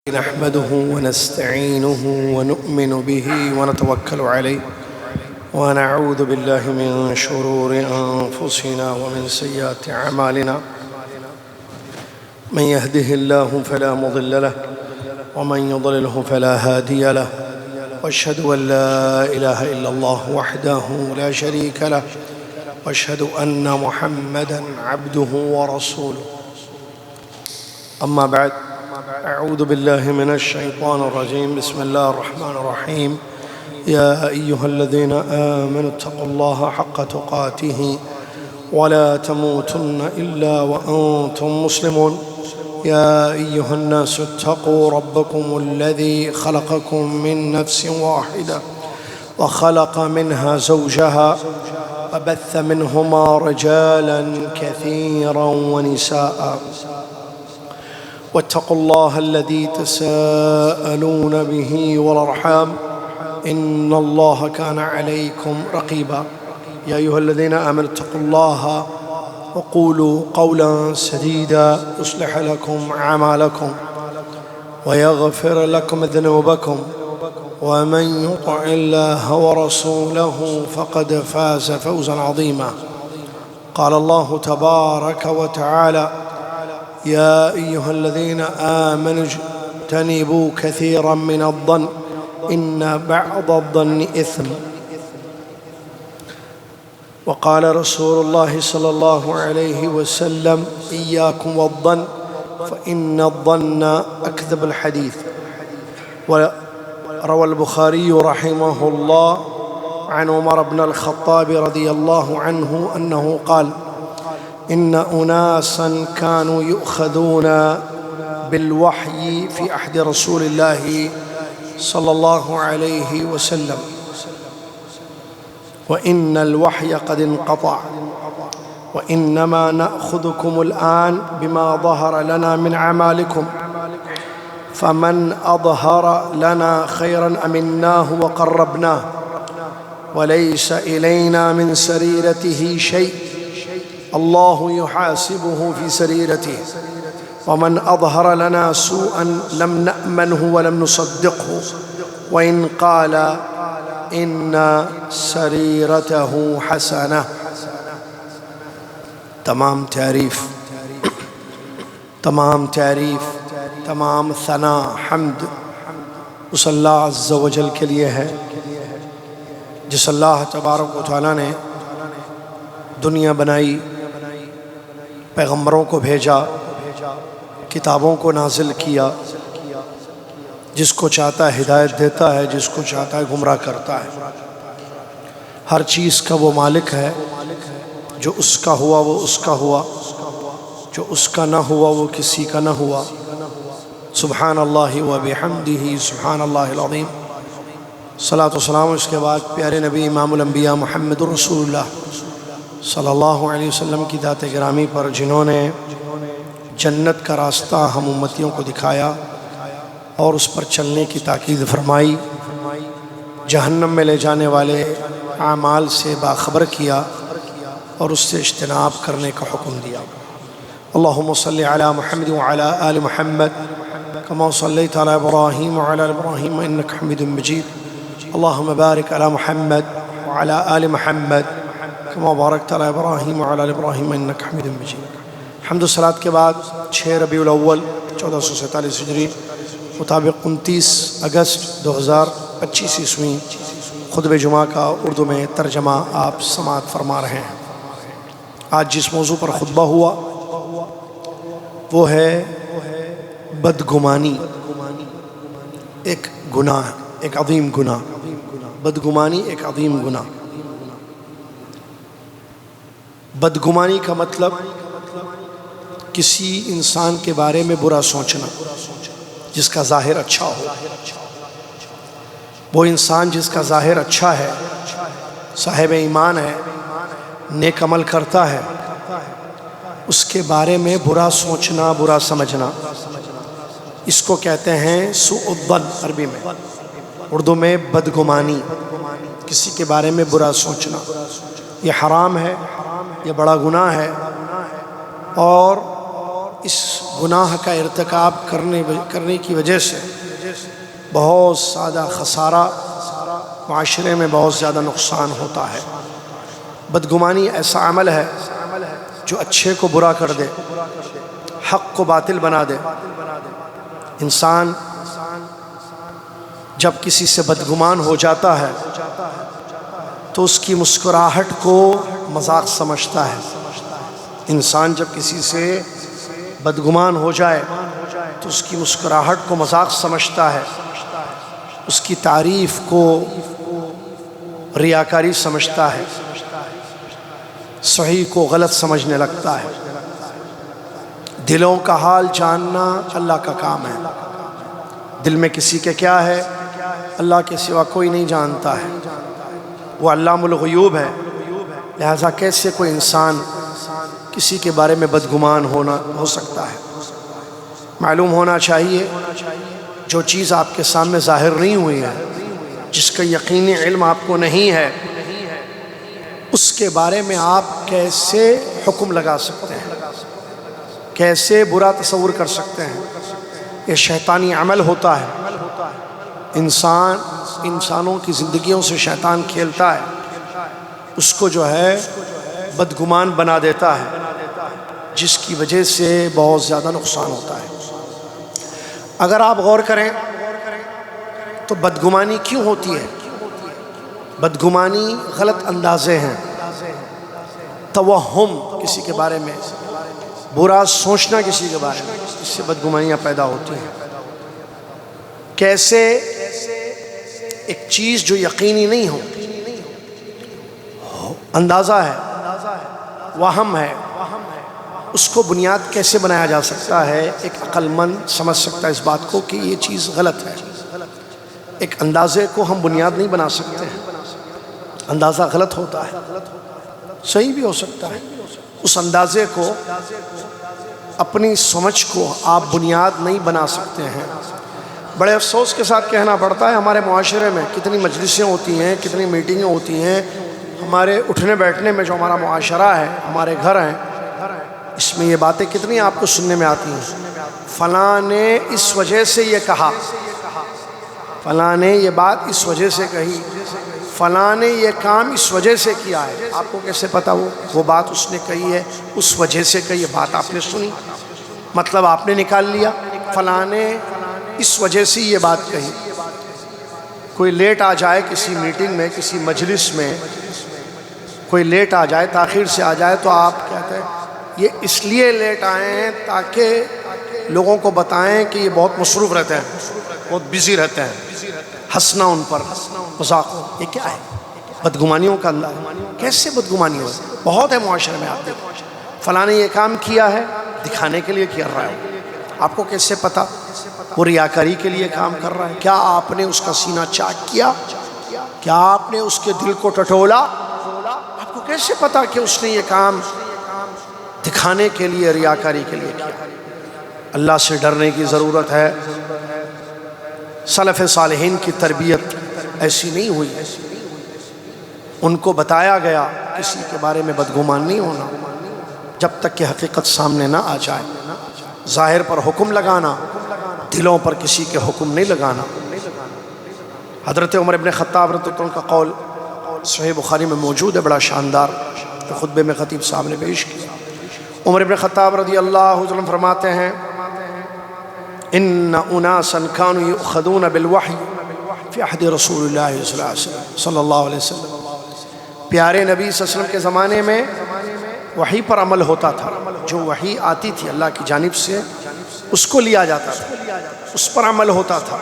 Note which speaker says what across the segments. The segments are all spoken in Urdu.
Speaker 1: نحمده ونستعينه ونؤمن به ونتوكل عليه ونعوذ بالله من شرور أنفسنا ومن سيئات أعمالنا من يهده الله فلا مضل له ومن يضلله فلا هادي له وأشهد أن لا إله إلا الله وحده لا شريك له وأشهد أن محمدًا عبده ورسوله أما بعد أعوذ بالله من الشيطان الرجيم بسم الله الرحمن الرحيم يا أيها الذين آمنوا اتقوا الله حق تقاته ولا تموتن إلا وأنتم مسلمون يا أيها الناس اتقوا ربكم الذي خلقكم من نفس واحدة وخلق منها زوجها وبث منهما رجالا كثيرا ونساء واتقوا الله الذي تساءلون به والأرحام إن الله كان عليكم رقيبا يا أيها الذين آمنوا اتقوا الله وقولوا قولا سديدا يصلح لكم أعمالكم ويغفر لكم ذنوبكم ومن يطع الله ورسوله فقد فاز فوزا عظيما قال الله تبارك وتعالى يا أيها الذين آمنوا اجتنبوا كثيرا من الظن إن بعض الظن إثم وقال رسول الله صلى الله عليه وسلم إياكم والظن فإن الظن أكذب الحديث وروى البخاري رحمه الله عن عمر بن الخطاب رضي الله عنه أنه قال إن أناسا كانوا يؤخذون بالوحي في عهد رسول الله صلى الله عليه وسلم وإن الوحي قد انقطع وإنما نأخذكم الآن بما ظهر لنا من أعمالكم فمن أظهر لنا خيرا أمناه وقربناه وليس إلينا من سريرته شيء الله يحاسبه في سريرته ومن أظهر لنا سوءا لم نأمنه ولم نصدقه وإن قال إن سريرته حسنة تمام تعریف تمام ثنا حمد اس اللہ عز و جل کے لیے ہے جس اللہ تبارک و تعالیٰ نے دنیا بنائی، پیغمبروں کو بھیجا، کتابوں کو نازل کیا، جس کو چاہتا ہے ہدایت دیتا ہے، جس کو چاہتا ہے گمراہ کرتا ہے۔ ہر چیز کا وہ مالک ہے، جو اس کا ہوا وہ اس کا ہوا، جو اس کا نہ ہوا وہ کسی کا نہ ہوا۔ سبحان اللہ و بحمدہ سبحان اللہ العظیم۔ صلاۃ و سلام اس کے بعد پیارے نبی امام الانبیاء محمد رسول اللہ صلی اللہ علیہ وسلم کی ذات گرامی پر، جنہوں نے جنت کا راستہ ہم امتیوں کو دکھایا اور اس پر چلنے کی تاکید فرمائی، جہنم میں لے جانے والے اعمال سے باخبر کیا اور اس سے اجتناب کرنے کا حکم دیا۔ اللہم صلی علی محمد وعلی آل محمد کما صلیت علی ابراہیم وعلی آل ابراہیم انک حمید مجید۔ اللہم بارک علی محمد وعلی آل محمد کما بارکت علی ابراہیم وعلی آل ابراہیم انک حمید مجید۔ حمد و صلاۃ کے بعد 6 ربیع الاول 1447 ہجری مطابق 29 اگست 2025 عیسوی خطبہ جمعہ کا اردو میں ترجمہ آپ سماعت فرما رہے ہیں۔ آج جس موضوع پر خطبہ ہوا وہ ہے بدگمانی، ایک گناہ، ایک عظیم گناہ۔ بدگمانی ایک عظیم گناہ۔ بدگمانی کا مطلب کسی انسان کے بارے میں برا سوچنا جس کا ظاہر اچھا ہو۔ وہ انسان جس کا ظاہر اچھا ہے، صاحب ایمان ہے، نیک عمل کرتا ہے، اس کے بارے میں برا سوچنا، برا سمجھنا، اس کو کہتے ہیں سوء الظن عربی میں، اردو میں بدگمانی، کسی کے بارے میں برا سوچنا۔ یہ حرام ہے، یہ بڑا گناہ ہے، اور اس گناہ کا ارتکاب کرنے کی وجہ سے بہت زیادہ خسارہ، معاشرے میں بہت زیادہ نقصان ہوتا ہے۔ بدگمانی ایسا عمل ہے جو اچھے کو برا کر دے، حق کو باطل بنا دے۔ انسان جب کسی سے بدگمان ہو جاتا ہے تو اس کی مسکراہٹ کو مذاق سمجھتا ہے۔ انسان جب کسی سے بدگمان ہو جائے تو اس کی مسکراہٹ کو مذاق سمجھتا ہے، اس کی تعریف کو ریاکاری سمجھتا ہے، صحیح کو غلط سمجھنے لگتا ہے۔ دلوں کا حال جاننا اللہ کا کام ہے۔ دل میں کسی کے کیا ہے اللہ کے سوا کوئی نہیں جانتا ہے، وہ علام الغیوب ہے۔ لہذا کیسے کوئی انسان کسی کے بارے میں بدگمان ہو سکتا ہے؟ معلوم ہونا چاہیے جو چیز آپ کے سامنے ظاہر نہیں ہوئی ہے، جس کا یقینی علم آپ کو نہیں ہے، اس کے بارے میں آپ کیسے حکم لگا سکتے ہیں، کیسے برا تصور کر سکتے ہیں؟ یہ شیطانی عمل ہوتا ہے۔ انسانوں کی زندگیوں سے شیطان کھیلتا ہے، اس کو جو ہے بدگمان بنا دیتا ہے، جس کی وجہ سے بہت زیادہ نقصان ہوتا ہے۔ اگر آپ غور کریں تو بدگمانی کیوں ہوتی ہے؟ بدگمانی غلط اندازے ہیں، توہم کسی کے بارے میں، برا سوچنا کسی کے بارے میں، اس سے بدگمانیاں پیدا ہوتی ہیں۔ کیسے ایک چیز جو یقینی نہیں ہو، اندازہ ہے، وہم ہے، اس کو بنیاد کیسے بنایا جا سکتا ہے؟ ایک عقل مند سمجھ سکتا ہے اس بات کو کہ یہ چیز غلط ہے۔ ایک اندازے کو ہم بنیاد نہیں بنا سکتے ہیں، اندازہ غلط ہوتا ہے، صحیح بھی ہو سکتا ہے۔ اس اندازے کو، اپنی سمجھ کو آپ بنیاد نہیں بنا سکتے ہیں۔ بڑے افسوس کے ساتھ کہنا پڑتا ہے ہمارے معاشرے میں کتنی مجلسیں ہوتی ہیں، کتنی میٹنگیں ہوتی ہیں، ہمارے اٹھنے بیٹھنے میں جو ہمارا معاشرہ ہے، ہمارے گھر ہیں، اس میں یہ باتیں کتنی آپ کو سننے میں آتی ہیں۔ فلاں نے اس وجہ سے یہ کہا، فلاں نے یہ بات اس وجہ سے کہی، فلاں نے یہ کام اس وجہ سے کیا ہے۔ آپ کو کیسے پتا وہ بات اس نے کہی ہے اس وجہ سے کہی؟ یہ بات آپ نے سنی، مطلب آپ نے نکال لیا فلاں نے اس وجہ سے یہ بات کہی۔ کوئی لیٹ آ جائے کسی میٹنگ میں، کسی مجلس میں، کوئی لیٹ آ جائے، تاخیر سے آ جائے، تو آپ کہتے ہیں یہ اس لیے لیٹ آئے ہیں تاکہ لوگوں کو بتائیں کہ یہ بہت مصروف رہتے ہیں، بہت بزی رہتے ہیں، ہنسنا ان پر، مذاق۔ یہ کیا ہے؟ بدگمانیوں کا انداز۔ کیسے بدگمانی ہو؟ بہت ہے معاشرے میں۔ آپ دیکھیں فلاں نے یہ کام کیا ہے، دکھانے کے لیے کر رہا ہے۔ آپ کو کیسے پتا وہ ریاکاری کے لیے کام کر رہا ہے؟ کیا آپ نے اس کا سینہ چاک کیا؟ کیا آپ نے اس کے دل کو ٹٹولا؟ آپ کو کیسے پتا کہ اس نے یہ کام دکھانے کے لیے، ریاکاری کے لیے کیا؟ اللہ سے ڈرنے کی ضرورت ہے۔ سلف صالحین کی تربیت ایسی نہیں ہوئی، ان کو بتایا گیا کسی کے بارے میں بدگمان نہیں ہونا جب تک کہ حقیقت سامنے نہ آ جائے۔ ظاہر پر حکم لگانا، دلوں پر کسی کے حکم نہیں لگانا۔ حضرت عمر ابن خطاب رضی اللہ عنہ کا قول صحیح بخاری میں موجود ہے، بڑا شاندار، خطبے میں خطیب صاحب نے پیش کیا۔ عمر ابن خطاب رضی اللہ عنہ فرماتے ہیں ان اناسا كانوا يؤخذون بالوحی فی عہد رسول اللہ صلی اللہ علیہ وسلم۔ پیارے نبی صلی اللہ علیہ وسلم کے زمانے میں وحی پر عمل ہوتا تھا، جو وحی آتی تھی اللہ کی جانب سے اس کو لیا جاتا تھا، اس پر عمل ہوتا تھا،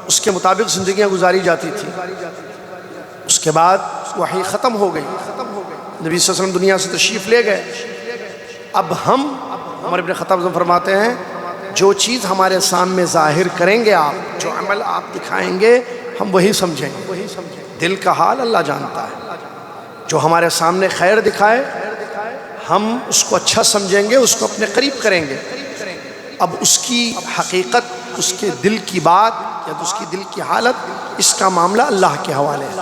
Speaker 1: اس کے مطابق زندگیاں گزاری جاتی تھی۔ اس کے بعد وحی ختم ہو گئی، نبی صلی اللہ علیہ وسلم دنیا سے تشریف لے گئے۔ اب ہم، عمر ابن خطاب فرماتے ہیں، جو چیز ہمارے سامنے ظاہر کریں گے آپ، جو عمل آپ دکھائیں گے، ہم وہی سمجھیں گے۔ دل کا حال اللہ جانتا ہے۔ جو ہمارے سامنے خیر دکھائے ہم اس کو اچھا سمجھیں گے، اس کو اپنے قریب کریں گے۔ اب اس کی حقیقت، اس کے دل کی بات یا اس کی دل کی حالت، اس کا معاملہ اللہ کے حوالے ہے۔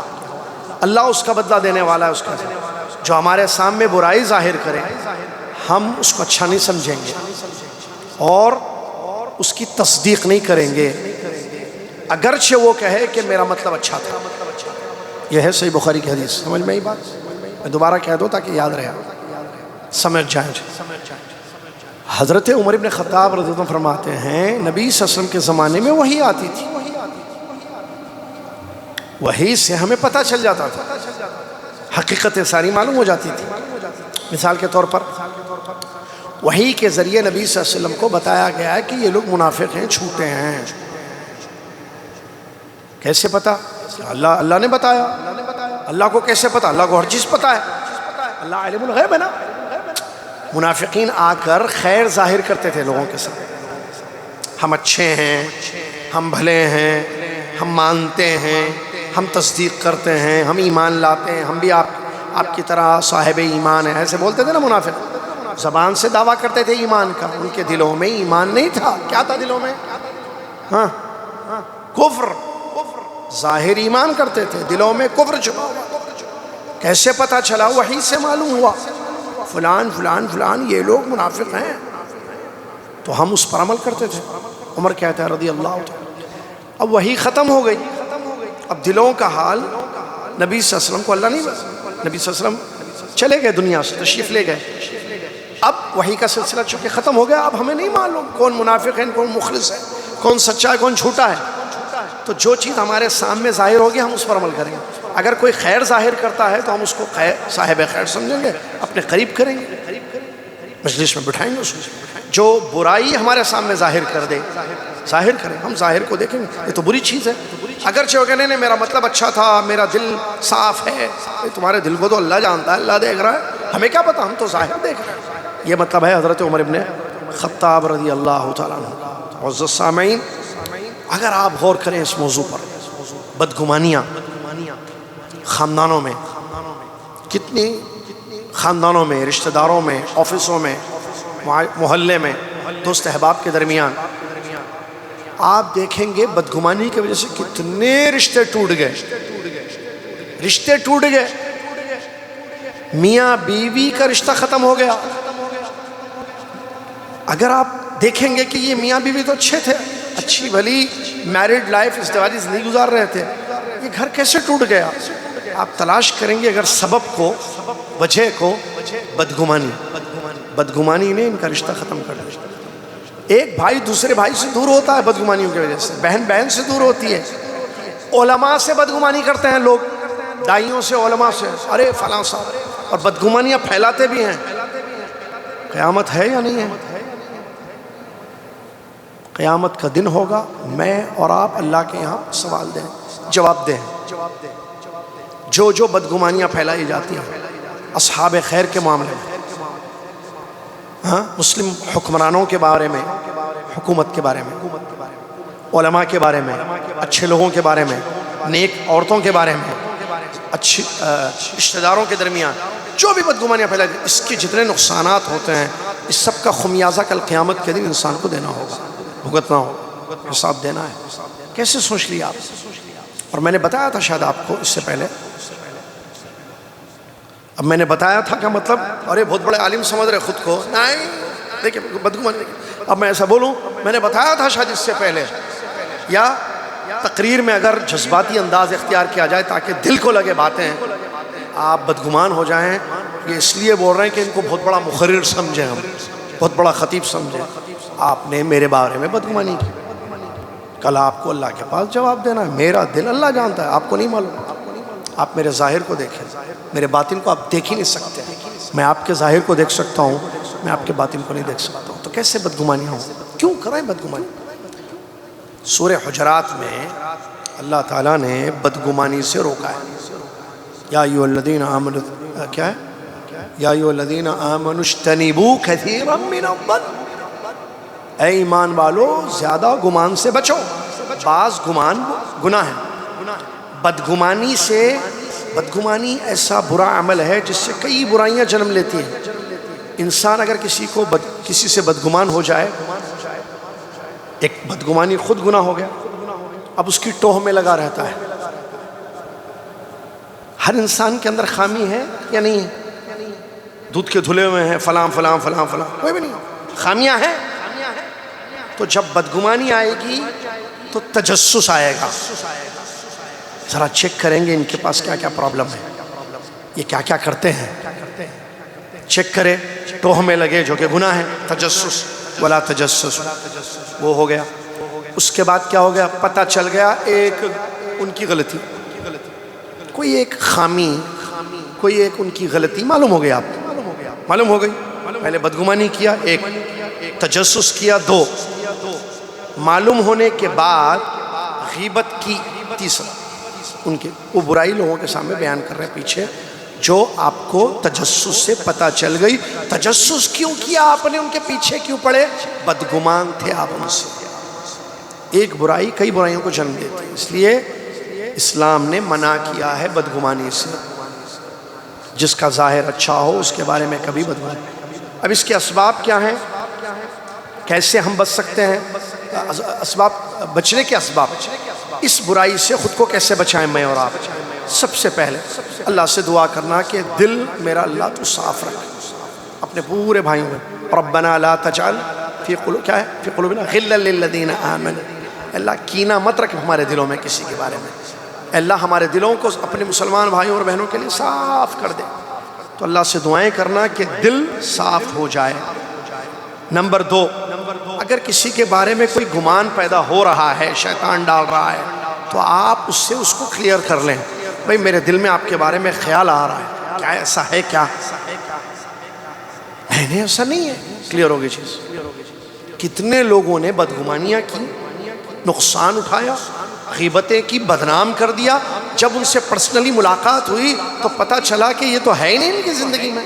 Speaker 1: اللہ اس کا بدلہ دینے والا ہے۔ اس کا جو ہمارے سامنے برائی ظاہر کرے ہم اس کو اچھا نہیں سمجھیں گے، اور اس کی تصدیق نہیں کریں گے اگرچہ وہ کہے کہ میرا مطلب اچھا تھا۔ یہ ہے صحیح بخاری کی حدیث، سمجھ میں آئی بات؟ میں دوبارہ کہہ دوں تاکہ یاد رہے، سمجھ جائیں۔ حضرت عمر بن خطاب رضی اللہ عنہ فرماتے ہیں نبی صلی اللہ علیہ وسلم کے زمانے میں وحی آتی تھی، وحی سے ہمیں پتہ چل جاتا تھا، حقیقتیں ساری معلوم ہو جاتی تھی۔ مثال کے طور پر وحی کے ذریعے نبی صلی اللہ علیہ وسلم کو بتایا گیا ہے کہ یہ لوگ منافق ہیں، جھوٹے ہیں۔ کیسے پتا؟ اللہ نے بتایا۔ اللہ کو کیسے پتا؟ اللہ کو ہر چیز پتا ہے، اللہ عالم الغیب ہے نا۔ منافقین آ کر خیر ظاہر کرتے تھے لوگوں کے ساتھ، ہم اچھے ہیں، ہم بھلے ہیں، ہم مانتے ہیں، ہم تصدیق کرتے ہیں، ہم ایمان لاتے ہیں، ہم بھی آپ کی طرح صاحب ایمان ہیں، ایسے بولتے تھے نا منافق۔ زبان سے دعویٰ کرتے تھے ایمان کا، ان کے دلوں میں ایمان نہیں تھا۔ کیا تھا دلوں میں؟ ہاں، کفر۔ ظاہر ایمان کرتے تھے، دلوں میں کفر چھپا ہوا۔ کیسے پتا چلا؟ وحی سے معلوم ہوا فلان فلان فلان یہ لوگ منافق ہیں، تو ہم اس پر عمل کرتے تھے۔ عمر کہتا ہے رضی اللہ عنہ اب وحی ختم ہو گئی، اب دلوں کا حال نبی صلی اللہ علیہ وسلم کو اللہ نہیں بتا۔ نبی صلی اللہ علیہ وسلم چلے گئے، دنیا سے تشریف لے گئے، اب وحی کا سلسلہ چونکہ ختم ہو گیا، اب ہمیں نہیں معلوم کون منافق ہے، کون مخلص ہے، کون سچا ہے، کون جھوٹا ہے۔ تو جو چیز ہمارے سامنے ظاہر ہوگی ہم اس پر عمل کریں گے۔ اگر کوئی خیر ظاہر کرتا ہے تو ہم اس کو صاحب خیر سمجھیں گے، اپنے قریب کریں گے، مجلس میں بٹھائیں گے اس کو۔ جو برائی ہمارے سامنے ظاہر کر دے، ظاہر کریں، ہم ظاہر کو دیکھیں گے، یہ تو بری چیز ہے۔ اگرچہ وہ کہنے میرا مطلب اچھا تھا، میرا دل صاف ہے، تمہارے دل کو تو اللہ جانتا ہے، اللہ دیکھ رہا ہے، ہمیں کیا پتا، ہم تو ظاہر دیکھ رہے ہیں۔ یہ مطلب ہے حضرت عمر ابن خطاب رضی اللہ تعالیٰ عنہ۔ عزیز سامعین، اگر آپ غور کریں اس موضوع پر، بدگمانیاں خاندانوں میں، کتنی خاندانوں میں، رشتہ داروں میں، آفسوں میں، محلے میں، دوست احباب کے درمیان، آپ دیکھیں گے بدگمانی کی وجہ سے کتنے رشتے ٹوٹ گئے، رشتے ٹوٹ گئے، میاں بیوی کا رشتہ ختم ہو گیا۔ اگر آپ دیکھیں گے کہ یہ میاں بیوی تو اچھے تھے، اچھی بھلی میرڈ لائف، ازدواجی زندگی گزار رہے تھے، یہ گھر کیسے ٹوٹ گیا؟ آپ تلاش کریں گے اگر سبب کو، وجہ کو، بدگمانی نے ان کا رشتہ ختم کر دیا۔ ایک بھائی دوسرے بھائی سے دور ہوتا ہے بدگمانیوں کی وجہ سے، بہن بہن سے دور ہوتی ہے، علماء سے بدگمانی کرتے ہیں لوگ، دائیوں سے، علماء سے، ارے فلاں صاحب، اور بدگمانیاں پھیلاتے بھی ہیں۔ قیامت ہے یا نہیں ہے؟ قیامت کا دن ہوگا، میں اور آپ اللہ کے یہاں سوال دیں، جواب دیں، جو بدگمانیاں پھیلائی جاتی ہیں اصحاب خیر کے معاملے میں، ہاں، مسلم حکمرانوں کے بارے میں، حکومت کے بارے میں، علماء کے بارے میں، اچھے لوگوں کے بارے میں، نیک عورتوں کے بارے میں، اچھی رشتہ داروں کے درمیان جو بھی بدگمانیاں پھیلائی، اس کے جتنے نقصانات ہوتے ہیں، اس سب کا خمیازہ کل قیامت کے دن انسان کو دینا ہوگا، بھگتنا ہوگا، حساب دینا ہے۔ کیسے سوچ لیا آپ؟ اور میں نے بتایا تھا شاید آپ کو اس سے پہلے، اب میں نے بتایا تھا کہ مطلب ارے بہت بڑے عالم سمجھ رہے خود کو، نہیں، دیکھیں بدگمانی۔ اب میں ایسا بولوں، میں نے بتایا تھا شاید اس سے پہلے، یا تقریر میں اگر جذباتی انداز اختیار کیا جائے تاکہ دل کو لگے باتیں، آپ بدگمان ہو جائیں، یہ اس لیے بول رہے ہیں کہ ان کو بہت بڑا مقرر سمجھیں، ہم بہت بڑا خطیب سمجھیں۔ آپ نے میرے بارے میں بدگمانی کی، کل آپ کو اللہ کے پاس جواب دینا ہے۔ میرا دل اللہ جانتا ہے، آپ کو نہیں معلوم۔ آپ میرے ظاہر کو دیکھیں، میرے باطن کو آپ دیکھ ہی نہیں سکتے۔ میں آپ کے ظاہر کو دیکھ سکتا ہوں، میں آپ کے باطن کو نہیں دیکھ سکتا ہوں، تو کیسے بدگمانیاں ہوں؟ کیوں کرائیں بدگمانی؟ سورہ حجرات میں اللہ تعالیٰ نے بدگمانی سے روکا ہے۔ یا ایھا الذین آمنوا، کیا ہے؟ یا ایھا الذین آمنوا اجتنبوا کثیرا من الظن، اے ایمان والو زیادہ گمان سے بچو، بعض گمان گناہ ہے۔ بدگمانی سے، بدگمانی ایسا برا عمل ہے جس سے کئی برائیاں جنم لیتی ہیں۔ انسان اگر کسی سے بدگمان ہو جائے، ایک بدگمانی خود گناہ ہو گیا، اب اس کی ٹوہ میں لگا رہتا ہے۔ ہر انسان کے اندر خامی ہے یا نہیں ہے؟ دودھ کے دھلے ہوئے ہیں، فلاں فلاں فلاں فلاں، کوئی بھی نہیں، خامیاں ہیں۔ تو جب بدگمانی آئے گی تو تجسس آئے گا. ذرا چیک کریں گے ان کے پاس کیا کیا پرابلم ہے، یہ کیا کیا کرتے ہیں. چیک کرے تو ہمیں لگے جو کہ گناہ ہے. تجسس، ولا تجسس، وہ ہو گیا. اس کے بعد کیا ہو گیا؟ پتہ چل گیا ایک ان کی غلطی، کوئی ایک خامی، کوئی ایک ان کی غلطی معلوم ہو گئی. آپ معلوم ہو گئی. پہلے بدگمانی کیا، ایک تجسس کیا، دو معلوم ہونے کے بعد غیبت کی، تیسرا ان کے وہ برائی لوگوں کے سامنے بیان کر رہے ہیں پیچھے، جو آپ کو تجسس سے پتہ چل گئی. تجسس کیوں کیا آپ نے؟ ان کے پیچھے کیوں پڑے؟ بدگمان تھے آپ ان سے. ایک برائی کئی برائیوں کو جنم دیتی ہے، اس لیے اسلام نے منع کیا ہے بدگمانی سے. جس کا ظاہر اچھا ہو اس کے بارے میں کبھی بدگمانی. اب اس کے اسباب کیا ہیں؟ کیسے ہم بچ سکتے ہیں؟ اسباب بچنے کے اسباب، اس برائی سے خود کو کیسے بچائیں میں اور آپ؟ سب سے پہلے اللہ سے دعا کرنا کہ دل میرا اللہ تو صاف رکھ اپنے پورے بھائیوں میں. ربنا لا تجعل فی قلوبنا غلا للذین آمنوا. اللہ کینہ مت رکھ ہمارے دلوں میں کسی کے بارے میں. اللہ ہمارے دلوں کو اپنے مسلمان بھائیوں اور بہنوں کے لیے صاف کر دے. تو اللہ سے دعائیں کرنا کہ دل صاف ہو جائے. نمبر دو، اگر کسی کے بارے میں کوئی گمان پیدا ہو رہا ہے، شیطان ڈال رہا ہے، تو آپ اس سے اس کو کلیئر کر لیں. بھئی میرے دل میں آپ کے بارے میں خیال آ رہا ہے، کیا ایسا ہے؟ کیا نہیں ایسا نہیں ہے. کلیئر ہوگی چیز. کتنے لوگوں نے بدگمانیاں کی، نقصان اٹھایا، غیبتیں کی، بدنام کر دیا. جب ان سے پرسنلی ملاقات ہوئی تو پتہ چلا کہ یہ تو ہے ہی نہیں ان کی زندگی میں.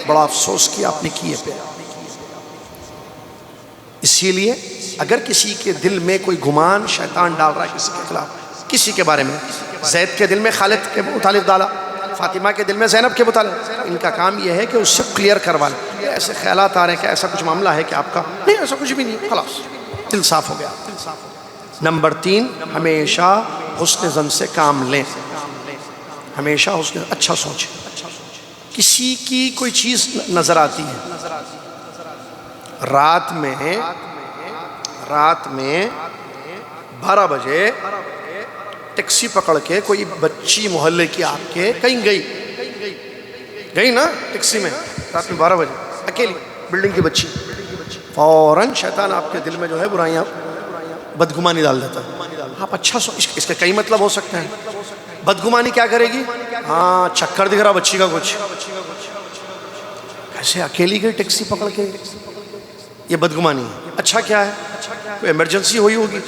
Speaker 1: بڑا افسوس کیا آپ نے کیے پہ. اسی لیے اگر کسی کے دل میں کوئی گمان شیطان ڈال رہا ہے کسی کے خلاف، کسی کے بارے میں، زید کے دل میں خالد کے متعلق ڈالا، فاطمہ کے دل میں زینب کے متعلق، ان کا کام یہ ہے کہ اس سے کلیئر کروا لیں. ایسے خیالات آ رہے ہیں کہ ایسا کچھ معاملہ ہے کہ آپ کا نہیں، ایسا کچھ بھی نہیں، خلاص دل صاف ہو گیا. نمبر تین، ہمیشہ حسن ظن سے کام لیں. ہمیشہ اچھا سوچیں. کسی کی کوئی چیز نظر آتی ہے، رات میں 12 بجے ٹیکسی پکڑ کے کوئی بچی محلے کی آپ کے کہیں گئی نا ٹیکسی میں، رات میں 12 بجے اکیلی بلڈنگ کی بچی، فوراً شیطان آپ کے دل میں جو ہے برائیاں، بدگمانی ڈال دیتا ہے. آپ اچھا اس کے کئی مطلب ہو سکتے ہیں. بدگمانی کیا کرے گی؟ ہاں چکر دکھ رہا بچی کا کچھ، ایسے اکیلی گئی ٹیکسی پکڑ کے، یہ بدگمانی ہے. اچھا کیا ہے؟ کوئی ایمرجنسی ہوئی ہوگی،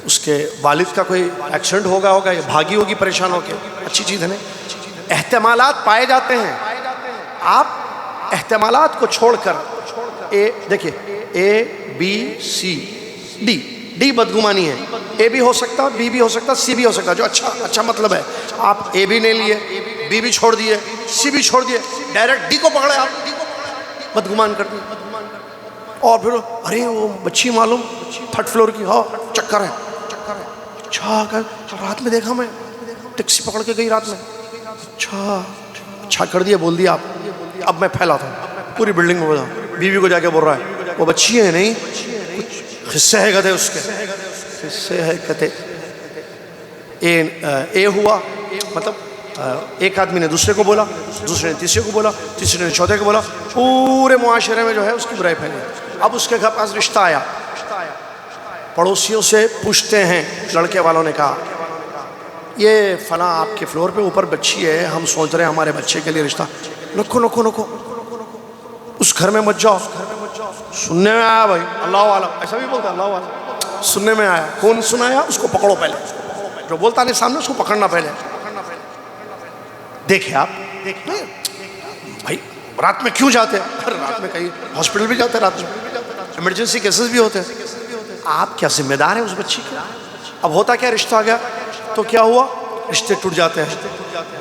Speaker 1: اس کے والد کا کوئی ایکسیڈنٹ ہوگا یا بھاگی ہوگی پریشان ہو کے. اچھی چیز ہے نا. احتمالات پائے جاتے ہیں. آپ احتمالات کو چھوڑ کر دیکھیں اے بی سی ڈی بدگمانی ہے. اے بھی ہو سکتا، بی بھی ہو سکتا، سی بھی ہو سکتا، جو اچھا مطلب ہے. آپ اے بھی نہیں لیے، بی بھی چھوڑ دیے، سی بھی چھوڑ دیے، ڈائریکٹ ڈی کو پکڑے، آپ بدگمان کر دیے. اور پھر ارے وہ بچی معلوم 3rd فلور کی، ہاں چکر ہے. اچھا رات میں دیکھا، میں ٹیکسی پکڑ کے گئی رات میں. اچھا کر دیا، بول دیا آپ. اب میں پھیلا تھا پوری بلڈنگ میں، بولا بیوی کو جا کے بول رہا ہے وہ بچی ہے نہیں، کچھ حصے ہے کہتے اس کے، حصے ہے کہتے. اے ہوا مطلب ایک آدمی نے دوسرے کو بولا، دوسرے نے تیسرے کو بولا، تیسرے نے چوتھے کو بولا، پورے معاشرے میں جو ہے اس کی برائی پھیلی. اب اس کے گھر پاس رشتہ آیا، پڑوسیوں سے پوچھتے ہیں، لڑکے والوں نے کہا یہ فلاں آپ کے فلور پہ اوپر بچی ہے، ہم سوچ رہے ہیں ہمارے بچے کے لیے رشتہ. نکو اس گھر میں مت جاؤ. سننے میں آیا بھائی، اللہ عالم ایسا بھی بولتا ہے، اللہ عالم سننے میں آیا. کون سنایا؟ اس کو پکڑو پہلے، جو بولتا نہیں سامنے اس کو پکڑنا پہلے. دیکھیں آپ بھائی رات میں کیوں جاتے ہیں؟ رات میں کہیں ہاسپٹل بھی جاتے ہیں، رات میں ایمرجنسی کیسز بھی ہوتے ہیں. آپ کیا ذمہ دار ہیں اس بچی کے؟ اب ہوتا کیا، رشتہ آ گیا تو کیا ہوا، رشتے ٹوٹ جاتے ہیں.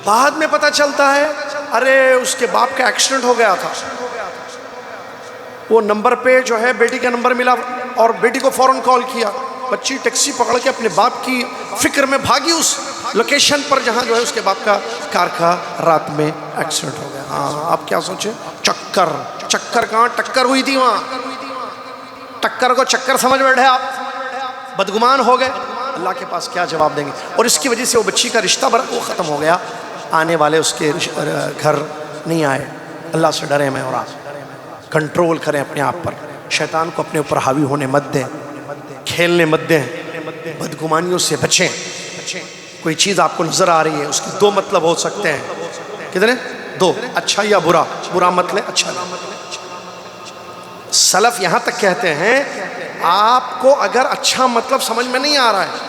Speaker 1: بعد میں پتہ چلتا ہے ارے اس کے باپ کا ایکسیڈنٹ ہو گیا تھا. وہ نمبر پہ جو ہے بیٹی کا نمبر ملا اور بیٹی کو فوراً کال کیا. بچی ٹیکسی پکڑ کے اپنے باپ کی فکر میں بھاگی اس لوکیشن پر جہاں جو ہے اس کے باپ کا کار کا رات میں ایکسیڈنٹ ہو گیا. ہاں آپ کیا سوچیں، چکر کہاں، ٹکر ہوئی تھی وہاں. ٹکر کو چکر سمجھ بیٹھے آپ، بدگمان ہو گئے، اللہ کے پاس کیا جواب دیں گے؟ اور اس کی وجہ سے وہ بچی کا رشتہ وہ ختم ہو گیا، آنے والے اس کے گھر نہیں آئے۔ اللہ سے ڈریں میں اور آپ، کنٹرول کریں اپنے آپ پر، شیطان کو اپنے اوپر حاوی ہونے مت دیں، کھیلنے مت دیں، بدگمانیوں سے بچیں۔ کوئی چیز آپ کو نظر آ رہی ہے، اس کے دو مطلب ہو سکتے ہیں، کتنے؟ دو، اچھا یا برا، برا مت لیں، اچھا لیں۔ سلف یہاں تک کہتے ہیں آپ کو اگر اچھا مطلب سمجھ میں نہیں آ رہا ہے،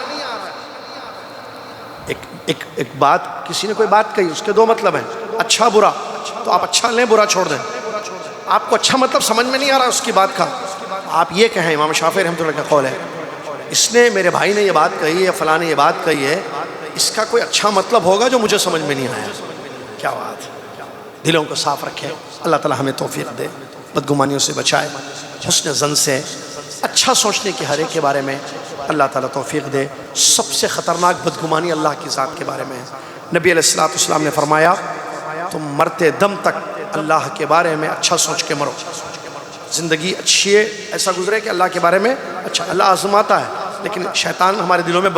Speaker 1: ایک بات، کسی نے کوئی بات کہی، اس کے دو مطلب ہیں، اچھا برا، تو آپ اچھا لیں، برا چھوڑ دیں۔ آپ کو اچھا مطلب سمجھ میں نہیں آ رہا اس کی بات کا، آپ یہ کہیں، امام شافعی رحمۃ اللہ کا قول ہے، اس نے، میرے بھائی نے یہ بات کہی ہے، فلاں نے یہ بات کہی ہے، اس کا کوئی اچھا مطلب ہوگا جو مجھے سمجھ میں نہیں آیا۔ کیا بات ہے! دلوں کو صاف رکھیں، اللہ تعالی ہمیں توفیق دے، بدگمانیوں سے بچائے، حسن ظن سے، اچھا سوچنے کی ہر ایک کے بارے میں اللہ تعالیٰ توفیق دے۔ سب سے خطرناک بدگمانی اللہ کی ذات کے بارے میں ہے۔ نبی علیہ السلام نے فرمایا تم مرتے دم تک اللہ کے بارے میں اچھا سوچ کے مرو، زندگی اچھی ہے، ایسا گزرے کہ اللہ کے بارے میں اچھا، اللہ آزماتا ہے، لیکن شیطان ہمارے دلوں میں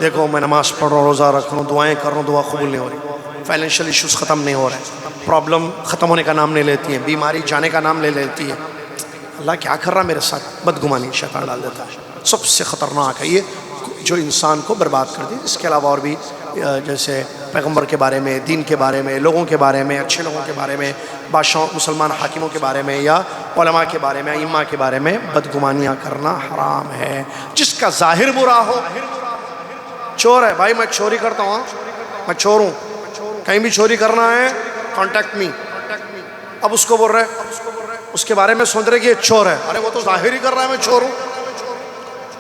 Speaker 1: دیکھو میں نماز پڑھ رہا ہوں، روزہ رکھ رہا ہوں، دعائیں کر رہا ہوں، دعا قبول نہیں ہو رہی، فائنینشیل ایشوز ختم نہیں ہو رہے، پرابلم ختم ہونے کا نام نہیں لیتی ہے، بیماری جانے کا نام لے لیتی ہے، اللہ کیا کر رہا میرے ساتھ؟ بدگمانی شیطان ڈال دیتا ہے۔ سب سے خطرناک ہے یہ، جو انسان کو برباد کر دی۔ اس کے علاوہ اور بھی جیسے پیغمبر کے بارے میں، دین کے بارے میں، لوگوں کے بارے میں، اچھے لوگوں کے بارے میں، بادشاہوں، مسلمان حاکموں کے بارے میں، یا علماء کے بارے میں، ائمہ کے بارے میں بدگمانیاں کرنا حرام ہے۔ جس کا ظاہر برا ہو، چور ہے بھائی، میں چوری کرتا ہوں، میں چور ہوں، کہیں بھی چوری کرنا ہے کانٹیکٹ می، اب اس کو بول رہے، اس کے بارے میں سوچ رہے کہ یہ چور ہے، ارے وہ تو ظاہر ہی کر رہا ہے میں چور ہوں۔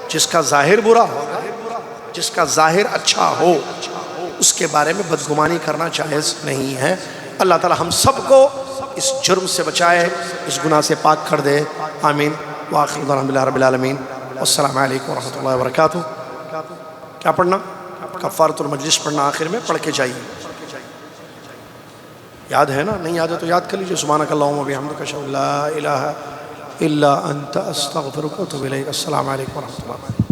Speaker 1: جس کا ظاہر برا ہوگا، جس کا ظاہر اچھا ہو، اس کے بارے میں بدگمانی کرنا جائز نہیں ہے۔ اللہ تعالی ہم سب کو اس جرم سے بچائے، اس گناہ سے پاک کر دے، آمین۔ وآخر دعوانا الحمد للہ رب العالمین، والسلام علیکم ورحمۃ اللہ وبرکاتہ۔ کیا پڑھنا؟ کفارۃ المجلس پڑھنا، آخر میں پڑھ کے جائیے، یاد ہے نا؟ نہیں یاد ہے تو یاد کر لیجیے، سبحانک اللہم وبحمدک، اشہد ان لا الہ الا انت، استغفرک واتوب الیک۔ السلام علیکم ورحمۃ اللہ۔